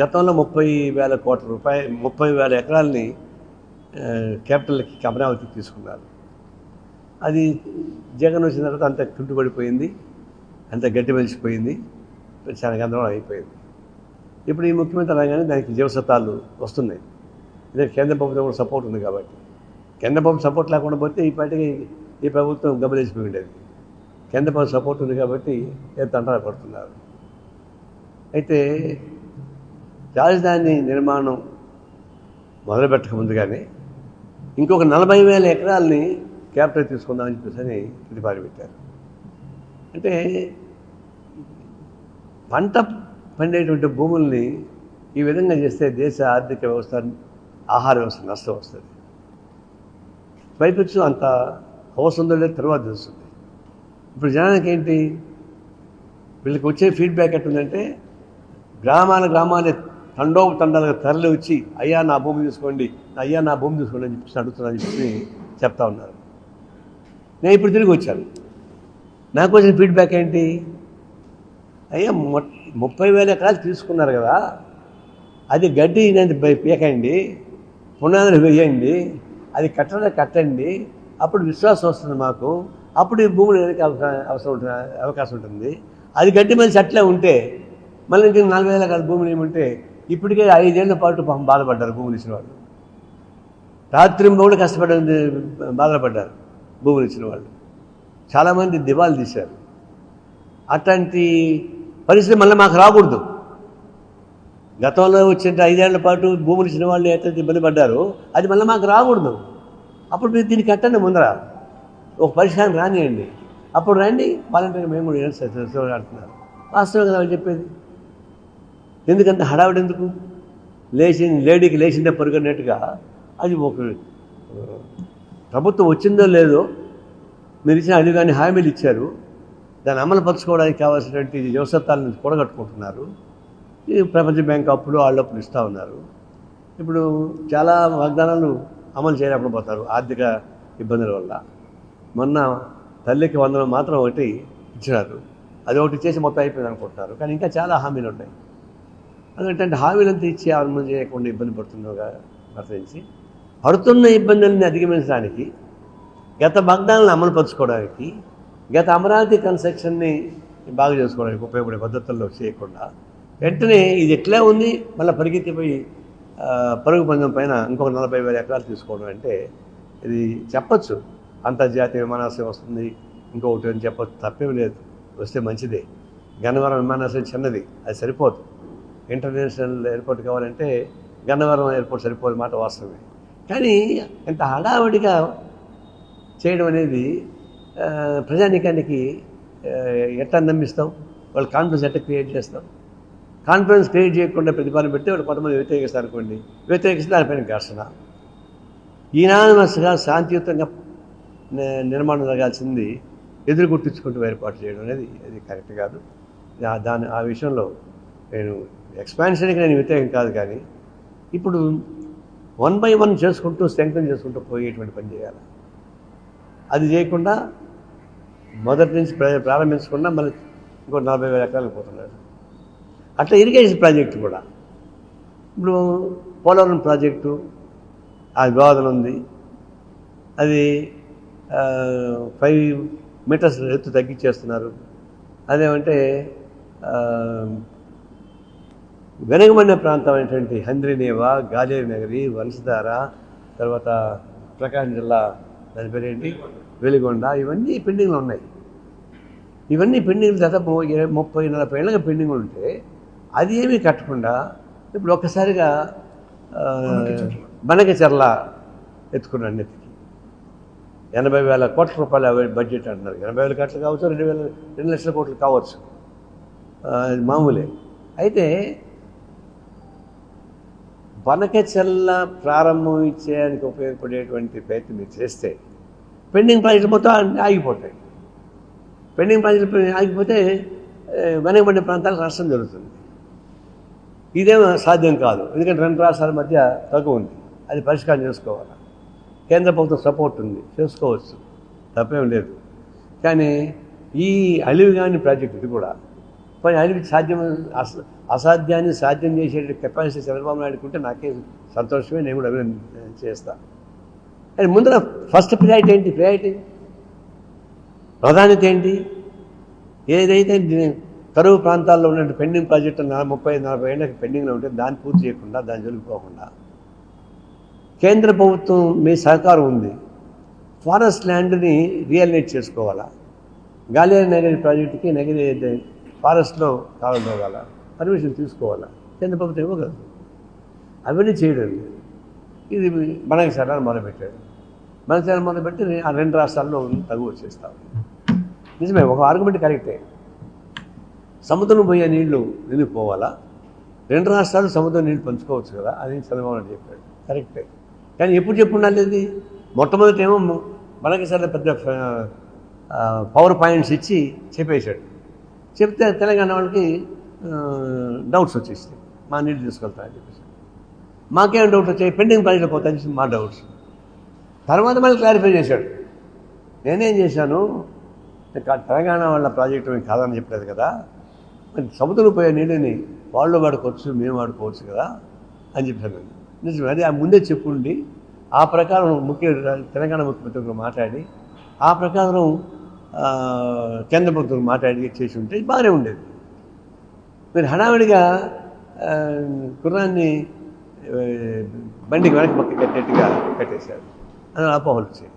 గతంలో 30,000 కోట్ల రూపాయలు 30,000 ఎకరాలని క్యాపిటల్కి అమరావతికి తీసుకున్నారు. అది జగన్ వచ్చిన తర్వాత అంత కుంటుపడిపోయింది, అంత గట్టి వెలిసిపోయింది, చాలా గందరగోళం అయిపోయింది. ఇప్పుడు ఈ ముఖ్యమంత్రి రాగానే దానికి జీవసత్వాలు వస్తున్నాయి. ఇదే కేంద్ర ప్రభుత్వం కూడా సపోర్ట్ ఉంది కాబట్టి. కేంద్ర ప్రభుత్వం సపోర్ట్ లేకుండా పోతే ఈ పార్టీకి ఈ ప్రభుత్వం గమనించిపోయి ఉండేది. కేంద్ర ప్రభుత్వం సపోర్ట్ ఉంది కాబట్టి తంటాలు పడుతున్నారు. అయితే రాజధాని నిర్మాణం మొదలుపెట్టక ముందుగానే ఇంకొక 40,000 ఎకరాలని క్యాపిటల్ తీసుకుందామని చెప్పేసి ప్రతిపాదించారు. అంటే పంట పండేటువంటి భూముల్ని ఈ విధంగా చేస్తే దేశ ఆర్థిక వ్యవస్థ, ఆహార వ్యవస్థ నష్టం వస్తుంది. పైపెచ్చు అంత అవసరం లేదు, తర్వాత తెలుస్తుంది. ఇప్పుడు జనానికి ఏంటి, వీళ్ళకి వచ్చే ఫీడ్బ్యాక్ ఎట్టుందంటే గ్రామాల తండాలుగా తరలి వచ్చి అయ్యా నా భూమి తీసుకోండి అని చెప్పేసి అడుగుతున్నాను చెప్పి చెప్తా ఉన్నారు. నేను ఇప్పుడు తిరిగి వచ్చాను. నాకు వచ్చిన ఫీడ్బ్యాక్ ఏంటి, అయ్యా 30,000 ఎకరాలు తీసుకున్నారు కదా, అది గడ్డి పీకండి, పునాదులు వేయండి, అది కట్టండి, అప్పుడు విశ్వాసం వస్తుంది మాకు, అప్పుడు ఈ భూములు అవకాశం ఉంటుంది. అది గడ్డి మనిషి అట్లే ఉంటే మళ్ళీ ఇంక 40,000 ఎకరాల భూములు ఏమంటే ఇప్పటికే 5 ఏళ్ల పాటు బాధపడ్డారు భూములు ఇచ్చిన వాళ్ళు. రాత్రి మూడు కష్టపడి బాధపడ్డారు భూములు ఇచ్చిన వాళ్ళు. చాలామంది దివాలు తీశారు. అట్లాంటి పరిస్థితి మళ్ళీ మాకు రాకూడదు. గతంలో వచ్చిన 5 ఏళ్ల పాటు భూములు ఇచ్చిన వాళ్ళు ఎట్లయితే ఇబ్బంది పడ్డారో అది మళ్ళీ మాకు రాకూడదు. అప్పుడు మీరు దీన్ని కట్టండి, ముందర ఒక పరిష్కారం రానియండి, అప్పుడు రండి వాలంటీర్గా మేము కూడా ఆడుతున్నారు. వాస్తవం కదా వాళ్ళు చెప్పేది. ఎందుకంత హడావిడి ఎందుకు? లేడీకి లేచిందే పరుగన్నట్టుగా అది ఒక ప్రభుత్వం వచ్చిందో లేదో మీరు ఇచ్చిన అడిగాని హామీలు ఇచ్చారు, దాన్ని అమలు పరచుకోవడానికి కావాల్సినటువంటి వ్యవస్థలను కూడగట్టుకుంటున్నారు. ఈ ప్రపంచ బ్యాంక్ అప్పులు వాళ్ళప్పుడు ఇస్తూ ఉన్నారు. ఇప్పుడు చాలా వాగ్దానాలు అమలు చేయలేకుండా పోతారు ఆర్థిక ఇబ్బందుల వల్ల. మొన్న తల్లికి 100 మాత్రం ఒకటి ఇచ్చినారు, అది ఒకటి చేసి మొత్తం అయిపోయింది అనుకుంటున్నారు. కానీ ఇంకా చాలా హామీలు ఉన్నాయి. అందుకంటే హామీలంతా ఇచ్చి అమలు చేయకుండా ఇబ్బంది పడుతుండగా గుర్తించి పడుతున్న ఇబ్బందుల్ని అధిగమించడానికి, గత వాగ్దానాలను అమలు పరచుకోవడానికి, గత అమరావతి కన్స్ట్రక్షన్ని బాగు చేసుకోవడానికి ఉపయోగపడే పద్ధతుల్లో చేయకుండా వెంటనే ఇది ఎట్లా ఉంది మళ్ళీ పరిగెత్తిపోయి పరుగు పందెం పైన ఇంకొక 40,000 ఎకరాలు తీసుకోవడం అంటే ఇది చెప్పచ్చు. అంతర్జాతీయ విమానాశ్రయం వస్తుంది ఇంకొకటి అని చెప్పచ్చు, తప్పేం లేదు, వస్తే మంచిదే. గన్నవరం విమానాశ్రయం చిన్నది, అది సరిపోదు. ఇంటర్నేషనల్ ఎయిర్పోర్ట్ కావాలంటే గన్నవరం ఎయిర్పోర్ట్ సరిపోదు, మాట వాస్తవమే. కానీ ఎంత హడావుడిగా చేయడం అనేది ప్రజానీకానికి ఎట్లా నమ్మిస్తాం? వాళ్ళు కాన్ఫిడెన్స్ ఎట్లా క్రియేట్ చేస్తాం? కాన్ఫిడెన్స్ క్రియేట్ చేయకుండా ప్రతిపాదన పెడితే వాళ్ళు కొంతమంది వ్యతిరేకిస్తారు అనుకోండి, వ్యతిరేకిస్తే దానిపైన ఘర్షణ. ఈనామస్గా శాంతియుతంగా నిర్మాణం జరగాల్సింది ఎదురు గుర్తించుకుంటూ ఏర్పాటు చేయడం అనేది అది కరెక్ట్ కాదు. ఆ విషయంలో నేను ఎక్స్పాన్షన్కి నేను వ్యతిరేకం కాదు, కానీ ఇప్పుడు 1 by 1 చేసుకుంటూ స్ట్రెంగ్తన్ చేసుకుంటూ పోయేటువంటి పని చేయాలి. అది చేయకుండా మొదటి నుంచి ప్రారంభించకుండా మళ్ళీ ఇంకో 40,000 ఎకరాలకు పోతున్నాడు. అట్లా ఇరిగేషన్ ప్రాజెక్టు కూడా ఇప్పుడు పోలవరం ప్రాజెక్టు ఆ వివాదం ఉంది. అది 5 మీటర్స్ ఎత్తు తగ్గించేస్తున్నారు. అదేమంటే వెనకబడిన ప్రాంతం అయినటువంటి హంద్రీనేవా, గాలేరు నగరి, వంశధార, తర్వాత ప్రకాశం జిల్లా దాని పేరేంటి వెలిగొండ, ఇవన్నీ పెండింగ్లు ఉన్నాయి. ఇవన్నీ పెండింగ్లు దాదాపు 30-40 ఏళ్ళగా పెండింగ్లు ఉంటే అది ఏమీ కట్టకుండా ఇప్పుడు ఒక్కసారిగా బనకచెర్ల ఎత్తుకున్నాడు నెత్తికి. 80,000 కోట్ల రూపాయల బడ్జెట్ అంటున్నారు. 80,000 కోట్లు కావచ్చు, 2 లక్షల కోట్లు కావచ్చు, అది మామూలే. అయితే బనకచెర్ల ప్రారంభించడానికి ఉపయోగపడేటువంటి ప్రయత్నం మీరు చేస్తే పెండింగ్ ప్రాజెక్టులు మొత్తం ఆగిపోతాయి. పెండింగ్ ప్రాజెక్టులు ఆగిపోతే వెనకబడిన ప్రాంతాలకు నష్టం జరుగుతుంది. ఇదేమో సాధ్యం కాదు, ఎందుకంటే 2 రాష్ట్రాల మధ్య తగ్గు ఉంది, అది పరిష్కారం చేసుకోవాలి. కేంద్ర ప్రభుత్వం సపోర్ట్ ఉంది, చేసుకోవచ్చు, తప్పేం లేదు. కానీ ఈ అలివిగాని ప్రాజెక్ట్ ఇది కూడా కానీ ఆయనకి సాధ్యం అసాధ్యాన్ని సాధ్యం చేసే కెపాసిటీ చంద్రబాబు నాయుడుకు ఉంటే నాకే సంతోషమే, నేను కూడా చేస్తాను. కానీ ముందర ఫస్ట్ ప్రయారిటీ ఏంటి? ప్రాధాన్యత ఏంటి? ఏదైతే కరువు ప్రాంతాల్లో ఉన్న పెండింగ్ ప్రాజెక్టు 30-40 ఏళ్ళకి పెండింగ్లో ఉంటే దాన్ని పూర్తి చేయకుండా, దాన్ని జొలిపోకుండా కేంద్ర ప్రభుత్వం మీ సహకారం ఉంది. ఫారెస్ట్ ల్యాండ్ని రియలైజ్ చేసుకోవాలా, గాలేరు నగరి ప్రాజెక్టుకి నగరి ఫారెస్ట్లో కావాల పర్మిషన్ తీసుకోవాలా, కేంద్ర ప్రభుత్వం ఇవ్వగలదు. అవన్నీ చేయడం ఇది మనకి సరైన మొదలుపెట్టాడు. మనకి సరైన మొదలుపెట్టి ఆ 2 రాష్ట్రాల్లో తగు వచ్చేస్తాం. నిజమే, ఒక ఆర్గ్యుమెంట్ కరెక్టే. సముద్రం పోయే నీళ్లు ఎందుకు పోవాలా? 2 రాష్ట్రాలు సముద్రం నీళ్ళు పంచుకోవచ్చు కదా అని చంద్రబాబు నాయుడు చెప్పాడు. కరెక్టే. కానీ ఎప్పుడు చెప్పుండాలి అది? మొట్టమొదటేమో మనకి సరే పెద్ద పవర్ పాయింట్స్ ఇచ్చి చెప్పేశాడు. చెప్తే తెలంగాణ వాళ్ళకి డౌట్స్ వచ్చేస్తాయి, మా నీళ్ళు తీసుకెళ్తామని చెప్పేసి. మాకేం డౌట్ వచ్చాయి? పెండింగ్ ప్రాజెక్టులు పోతాయని మా డౌట్స్. తర్వాత మళ్ళీ క్లారిఫై చేశాడు. నేనేం చేశాను, తెలంగాణ వాళ్ళ ప్రాజెక్టు మేము కాదని చెప్పలేదు కదా, మరి సముద్రం పోయే నీళ్ళని వాళ్ళు వాడుకోవచ్చు, మేము వాడుకోవచ్చు కదా అని చెప్పాను. నిజమే, అది ముందే చెప్పుండి ఆ ప్రకారం తెలంగాణ ముఖ్యమంత్రితో మాట్లాడి ఆ ప్రకారం కేంద్ర ప్రభుత్వం మాట్లాడి చేసి ఉంటే బాగానే ఉండేది. మీరు హడావిడిగా గుర్రాన్ని బండికి వెనక్కి పక్క కట్టేట్టుగా కట్టేశారు. అని అపోహలు వచ్చాయి.